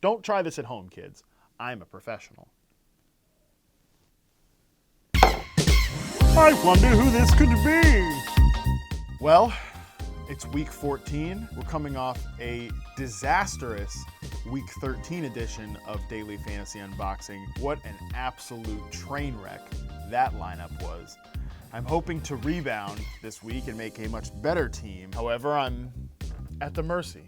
Don't try this at home, kids. I'm a professional. I wonder who this could be. Well, it's week 14. We're coming off a disastrous week 13 edition of Daily Fantasy Unboxing. What an absolute train wreck that lineup was. I'm hoping to rebound this week and make a much better team. However, I'm at the mercy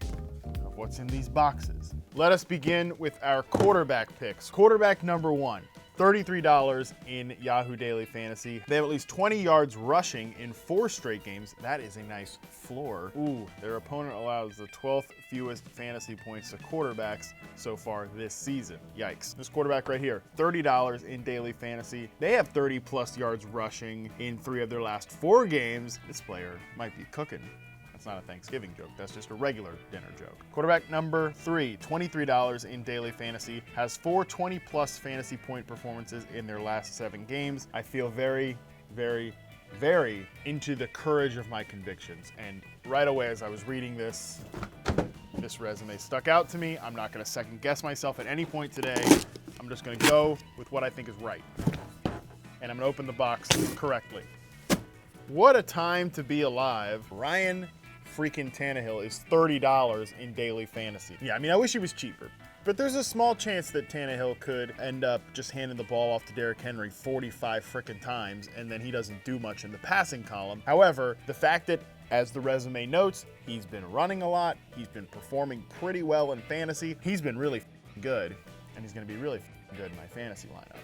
of what's in these boxes. Let us begin with our quarterback picks. Quarterback number 1. $33 in Yahoo Daily Fantasy. They have at least 20 yards rushing in 4 straight games. That is a nice floor. Ooh, their opponent allows the 12th fewest fantasy points to quarterbacks so far this season. Yikes. This quarterback right here, $30 in Daily Fantasy. They have 30 plus yards rushing in 3 of their last 4 games. This player might be cooking. That's not a Thanksgiving joke. That's just a regular dinner joke. Quarterback number 3, $23 in Daily Fantasy, has 4 20-plus fantasy point performances in their last 7 games. I feel very, very, very into the courage of my convictions. And right away as I was reading this resume stuck out to me. I'm not going to second guess myself at any point today. I'm just going to go with what I think is right. And I'm going to open the box correctly. What a time to be alive. Ryan freaking Tannehill is $30 in Daily Fantasy. Yeah, I mean, I wish he was cheaper. But there's a small chance that Tannehill could end up just handing the ball off to Derrick Henry 45 frickin' times, and then he doesn't do much in the passing column. However, the fact that, as the resume notes, he's been running a lot, he's been performing pretty well in fantasy, he's been really good, and he's going to be really good in my fantasy lineup.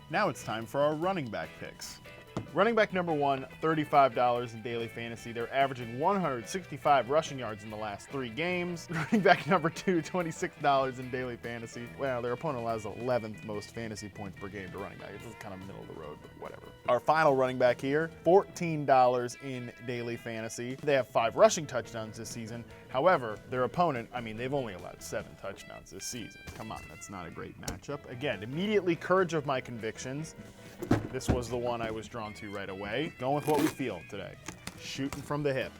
Now it's time for our running back picks. Running back number 1, $35 in Daily Fantasy. They're averaging 165 rushing yards in the last 3 games. Running back number 2, $26 in Daily Fantasy. Well, their opponent allows the 11th most fantasy points per game to running back. It's kind of middle of the road, but whatever. Our final running back here, $14 in Daily Fantasy. They have 5 rushing touchdowns this season. However, their opponent, I mean, they've only allowed 7 touchdowns this season. Come on, that's not a great matchup. Again, immediately courage of my convictions. This was the one I was drawn to right away. Going with what we feel today. Shooting from the hip.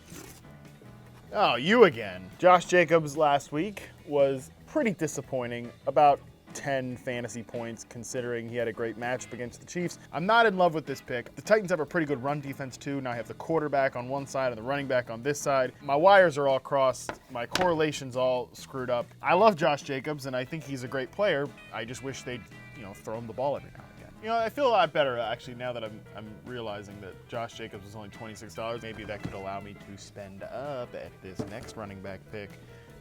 Oh, you again. Josh Jacobs last week was pretty disappointing. About 10 fantasy points considering he had a great matchup against the Chiefs. I'm not in love with this pick. The Titans have a pretty good run defense too. Now I have the quarterback on one side and the running back on this side. My wires are all crossed. My correlation's all screwed up. I love Josh Jacobs and I think he's a great player. I just wish they'd, throw him the ball every now and again. I feel a lot better actually now that I'm realizing that Josh Jacobs is only $26. Maybe that could allow me to spend up at this next running back pick.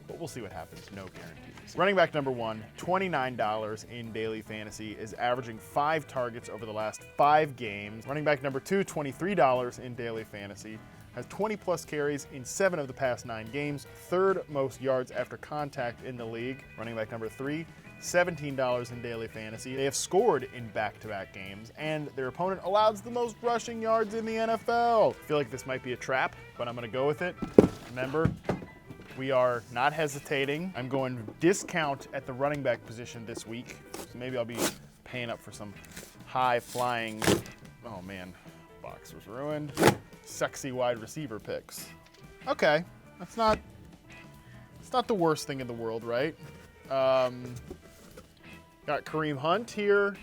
But we'll see what happens. No guarantees. Running back number 1, $29 in Daily Fantasy, is averaging 5 targets over the last 5 games. Running back number 2, $23 in Daily Fantasy, has 20-plus carries in 7 of the past 9 games, 3rd most yards after contact in the league. Running back number 3, $17 in Daily Fantasy. They have scored in back-to-back games, and their opponent allows the most rushing yards in the NFL. I feel like this might be a trap, but I'm going to go with it. Remember, we are not hesitating. I'm going to discount at the running back position this week, so maybe I'll be paying up for some high-flying, oh man, box was ruined, sexy wide receiver picks. Okay, it's not the worst thing in the world, right? Got Kareem Hunt here.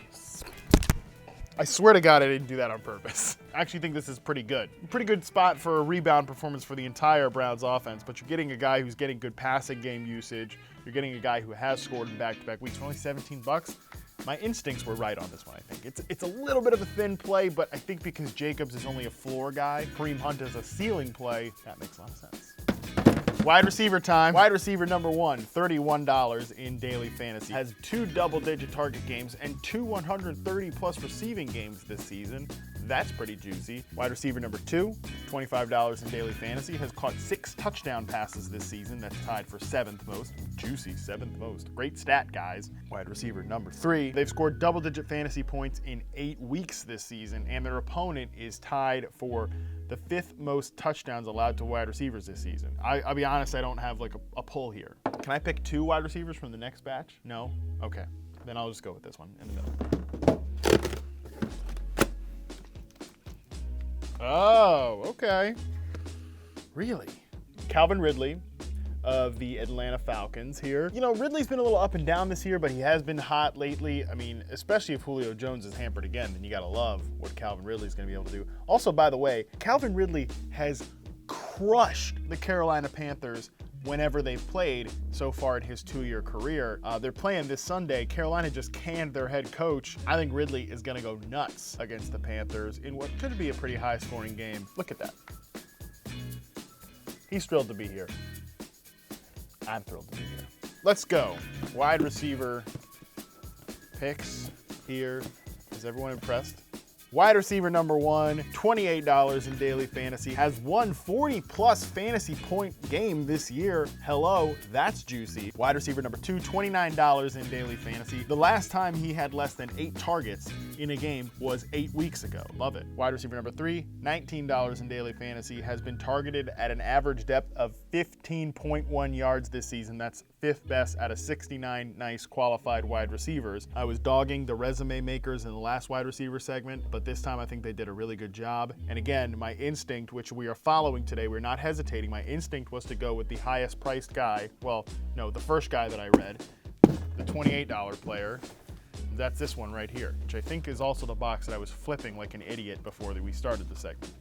I swear to God I didn't do that on purpose. I actually think this is pretty good. Pretty good spot for a rebound performance for the entire Browns offense, but you're getting a guy who's getting good passing game usage. You're getting a guy who has scored in back-to-back weeks for only $17. My instincts were right on this one, I think. It's a little bit of a thin play, but I think because Jacobs is only a floor guy, Kareem Hunt is a ceiling play, that makes a lot of sense. Wide receiver time. Wide receiver number 1, $31 in Daily Fantasy. Has 2 double-digit target games and 2 130-plus receiving games this season. That's pretty juicy. Wide receiver number 2, $25 in Daily Fantasy. Has caught 6 touchdown passes this season. That's tied for 7th most. Juicy, 7th most. Great stat, guys. Wide receiver number 3. They've scored double-digit fantasy points in 8 weeks this season, and their opponent is tied for the 5th most touchdowns allowed to wide receivers this season. I'll be honest, I don't have like a pull here. Can I pick 2 wide receivers from the next batch? No? Okay. Then I'll just go with this one in the middle. Oh, okay. Really? Calvin Ridley, of the Atlanta Falcons here. You know, Ridley's been a little up and down this year, but he has been hot lately. I mean, especially if Julio Jones is hampered again, then you gotta love what Calvin Ridley's gonna be able to do. Also, by the way, Calvin Ridley has crushed the Carolina Panthers whenever they've played so far in his 2-year career. They're playing this Sunday. Carolina just canned their head coach. I think Ridley is going to go nuts against the Panthers in what could be a pretty high-scoring game. Look at that. He's thrilled to be here. I'm thrilled to be here. Let's go. Wide receiver picks here. Is everyone impressed? Wide receiver number 1, $28 in daily fantasy, has won 40-plus fantasy point game this year. Hello, that's juicy. Wide receiver number 2, $29 in daily fantasy. The last time he had less than 8 targets in a game was 8 weeks ago. Love it. Wide receiver number 3, $19 in daily fantasy, has been targeted at an average depth of 15.1 yards this season. That's 5th best out of 69 nice qualified wide receivers. I was dogging the resume makers in the last wide receiver segment, but this time I think they did a really good job. And again, my instinct, which we are following today, we're not hesitating, my instinct was to go with the highest priced guy. Well, no, the first guy that I read, the $28 player. That's this one right here, which I think is also the box that I was flipping like an idiot before we started the segment.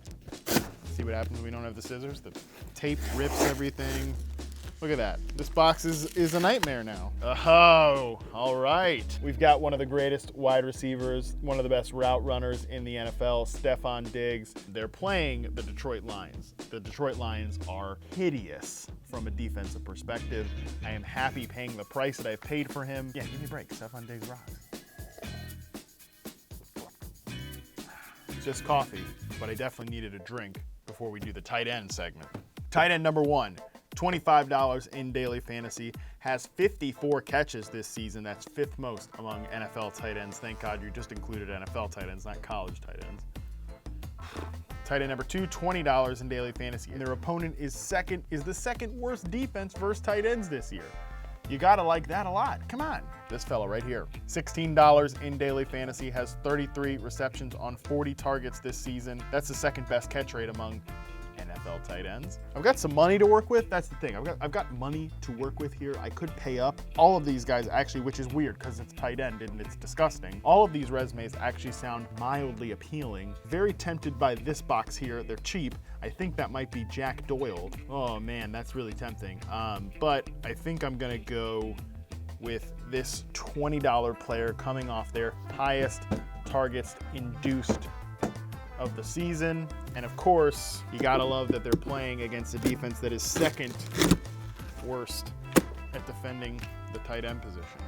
See what happens when we don't have the scissors? The tape rips everything. Look at that. This box is a nightmare now. Oh, all right. We've got one of the greatest wide receivers, one of the best route runners in the NFL, Stephon Diggs. They're playing the Detroit Lions. The Detroit Lions are hideous from a defensive perspective. I am happy paying the price that I've paid for him. Yeah, give me a break. Stephon Diggs rocks. It's just coffee, but I definitely needed a drink before we do the tight end segment. Tight end number 1. $25 in daily fantasy, has 54 catches this season. That's 5th most among NFL tight ends. Thank God you just included NFL tight ends, not college tight ends. Tight end number 2, $20 in daily fantasy, and their opponent is the second worst defense versus tight ends this year. You gotta like that a lot. Come on. This fella right here. $16 in daily fantasy, has 33 receptions on 40 targets this season. That's the 2nd best catch rate among NFL tight ends. I've got some money to work with. That's the thing. I've got money to work with here. I could pay up. All of these guys actually, which is weird because it's tight end and it's disgusting. All of these resumes actually sound mildly appealing. Very tempted by this box here. They're cheap. I think that might be Jack Doyle. Oh man, that's really tempting. But I think I'm gonna go with this $20 player coming off their highest targets induced of the season. And of course, you gotta love that they're playing against a defense that is 2nd worst at defending the tight end position.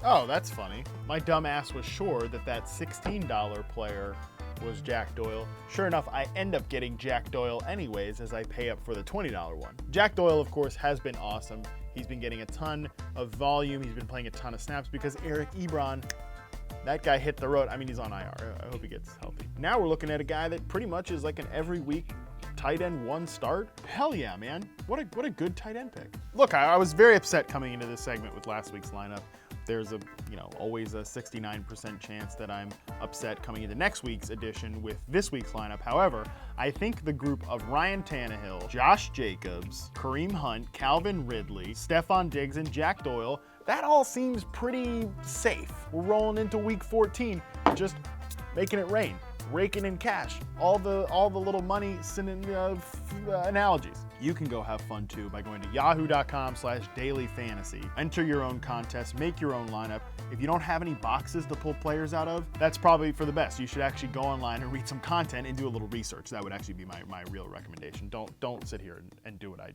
Oh, that's funny. My dumb ass was sure that $16 player was Jack Doyle. Sure enough, I end up getting Jack Doyle anyways as I pay up for the $20 one. Jack Doyle, of course, has been awesome. He's been getting a ton of volume. He's been playing a ton of snaps because Eric Ebron, that guy hit the road. I mean, he's on IR. I hope he gets healthy. Now we're looking at a guy that pretty much is like an every week tight end 1 start. Hell yeah, man. What a good tight end pick. Look, I was very upset coming into this segment with last week's lineup. There's always a 69% chance that I'm upset coming into next week's edition with this week's lineup. However, I think the group of Ryan Tannehill, Josh Jacobs, Kareem Hunt, Calvin Ridley, Stephon Diggs, and Jack Doyle, that all seems pretty safe. We're rolling into week 14, just making it rain, raking in cash, all the little money analogies. You can go have fun too by going to yahoo.com/dailyfantasy. Enter your own contest, make your own lineup. If you don't have any boxes to pull players out of, that's probably for the best. You should actually go online and read some content and do a little research. That would actually be my real recommendation. Don't sit here and do what I do.